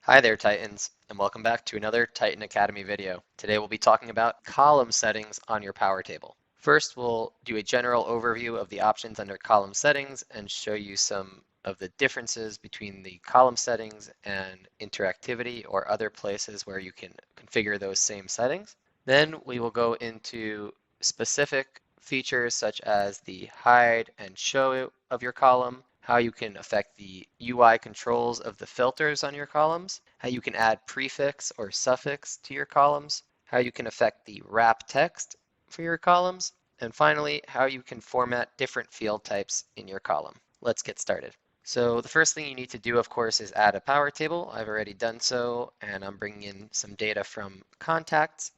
Hi there, Titans, and welcome back to another Titan Academy video. Today we'll be talking about column settings on your power table. First, we'll do a general overview of the options under column settings and show you some of the differences between the column settings and interactivity or other places where you can configure those same settings. Then we will go into specific features such as the hide and show of your column, how you can affect the UI controls of the filters on your columns, how you can add prefix or suffix to your columns, how you can affect the wrap text for your columns, and finally, how you can format different field types in your column. Let's get started. So the first thing you need to do, of course, is add a power table. I've already done so, and I'm bringing in some data from contacts.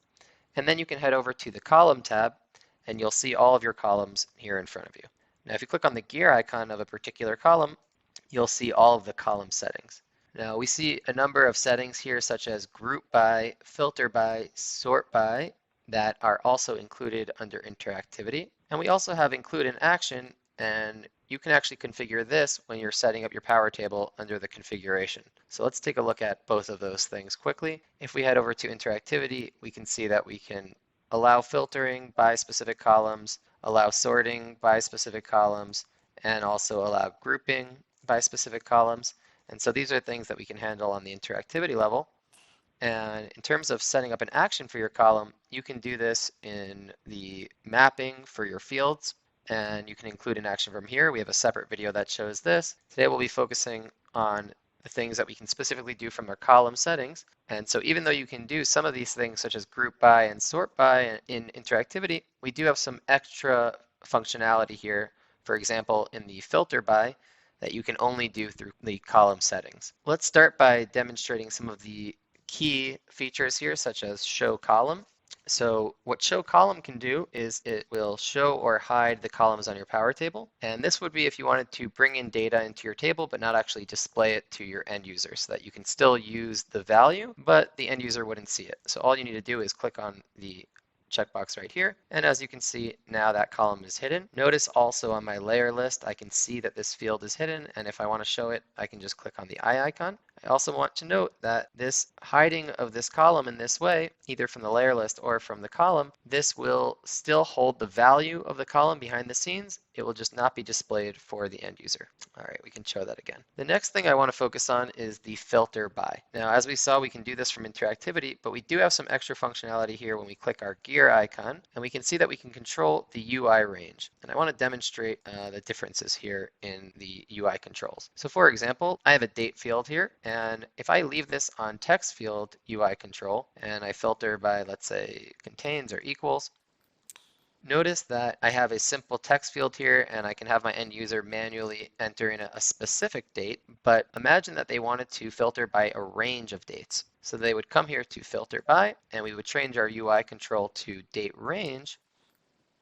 And then you can head over to the column tab, and you'll see all of your columns here in front of you. Now, if you click on the gear icon of a particular column, you'll see all of the column settings. Now, we see a number of settings here, such as group by, filter by, sort by, that are also included under interactivity. And we also have include an action, and you can actually configure this when you're setting up your power table under the configuration. So let's take a look at both of those things quickly. If we head over to interactivity, we can see that we can allow filtering by specific columns, allow sorting by specific columns, and also allow grouping by specific columns. And so these are things that we can handle on the interactivity level. And in terms of setting up an action for your column, you can do this in the mapping for your fields, and you can include an action from here. We have a separate video that shows this. Today we'll be focusing on the things that we can specifically do from our column settings. And so even though you can do some of these things such as group by and sort by in interactivity, we do have some extra functionality here. For example, in the filter by, that you can only do through the column settings. Let's start by demonstrating some of the key features here, such as show column. So what show column can do is it will show or hide the columns on your power table. And this would be if you wanted to bring in data into your table, but not actually display it to your end user, so that you can still use the value, but the end user wouldn't see it. So all you need to do is click on the checkbox right here. And as you can see, now that column is hidden. Notice also on my layer list, I can see that this field is hidden. And if I want to show it, I can just click on the eye icon. I also want to note that this hiding of this column in this way, either from the layer list or from the column, this will still hold the value of the column behind the scenes. It will just not be displayed for the end user. All right, we can show that again. The next thing I want to focus on is the filter by. Now, as we saw, we can do this from interactivity, but we do have some extra functionality here when we click our gear icon, and we can see that we can control the UI range. And I want to demonstrate the differences here in the UI controls. So for example, I have a date field here, and if I leave this on text field UI control, and I filter by, let's say, contains or equals, notice that I have a simple text field here, and I can have my end user manually enter in a specific date, but imagine that they wanted to filter by a range of dates. So they would come here to filter by, and we would change our UI control to date range.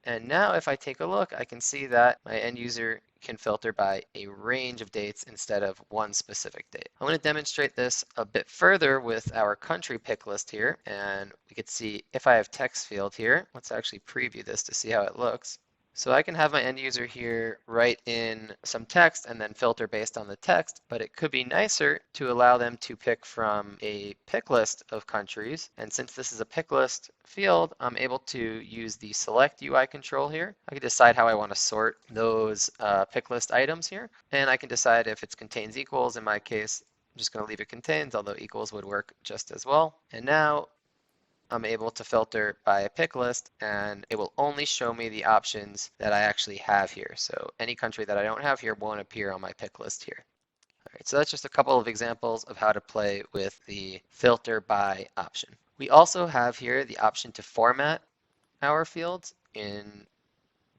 And now if I take a look, I can see that my end user can filter by a range of dates instead of one specific date. I'm going to demonstrate this a bit further with our country pick list here. And we could see if I have text field here, let's actually preview this to see how it looks. So I can have my end user here write in some text and then filter based on the text, but it could be nicer to allow them to pick from a pick list of countries. And since this is a pick list field, I'm able to use the select UI control here. I can decide how I want to sort those pick list items here. And I can decide if it contains equals. In my case, I'm just going to leave it contains, although equals would work just as well. And now I'm able to filter by a pick list, and it will only show me the options that I actually have here. So any country that I don't have here won't appear on my pick list here. All right, so that's just a couple of examples of how to play with the filter by option. We also have here the option to format our fields.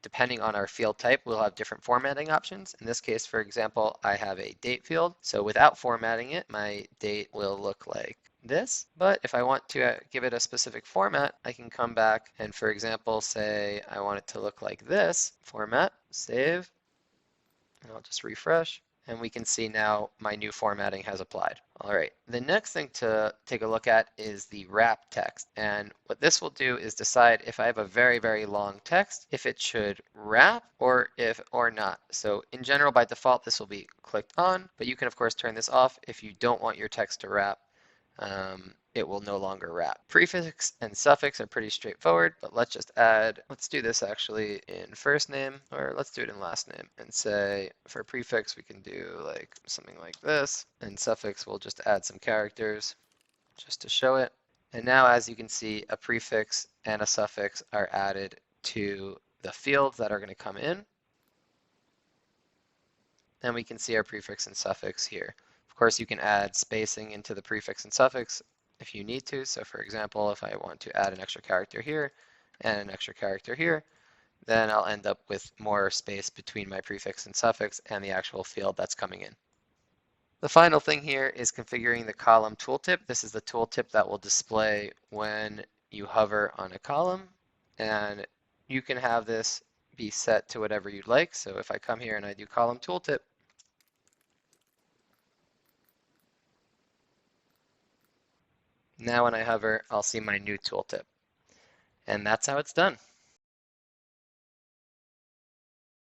Depending on our field type, we'll have different formatting options. In this case, for example, I have a date field. So without formatting it, my date will look like this. But if I want to give it a specific format, I can come back and, for example, say I want it to look like this. Format, save, and I'll just refresh. And we can see now my new formatting has applied. All right, the next thing to take a look at is the wrap text. And what this will do is decide if I have a very, very long text, if it should wrap or not. So in general, by default, this will be clicked on, but you can of course turn this off if you don't want your text to wrap. it will no longer wrap. Prefix and suffix are pretty straightforward, but let's just add, let's do this actually in first name, or let's do it in last name, and say for prefix we can do like something like this, and suffix we'll just add some characters just to show it. And now, as you can see, a prefix and a suffix are added to the fields that are going to come in. And we can see our prefix and suffix here. Of course, you can add spacing into the prefix and suffix if you need to. So for example, if I want to add an extra character here and an extra character here, then I'll end up with more space between my prefix and suffix and the actual field that's coming in. The final thing here is configuring the column tooltip. This is the tooltip that will display when you hover on a column, and you can have this be set to whatever you'd like. So if I come here and I do column tooltip, now when I hover, I'll see my new tooltip. And that's how it's done.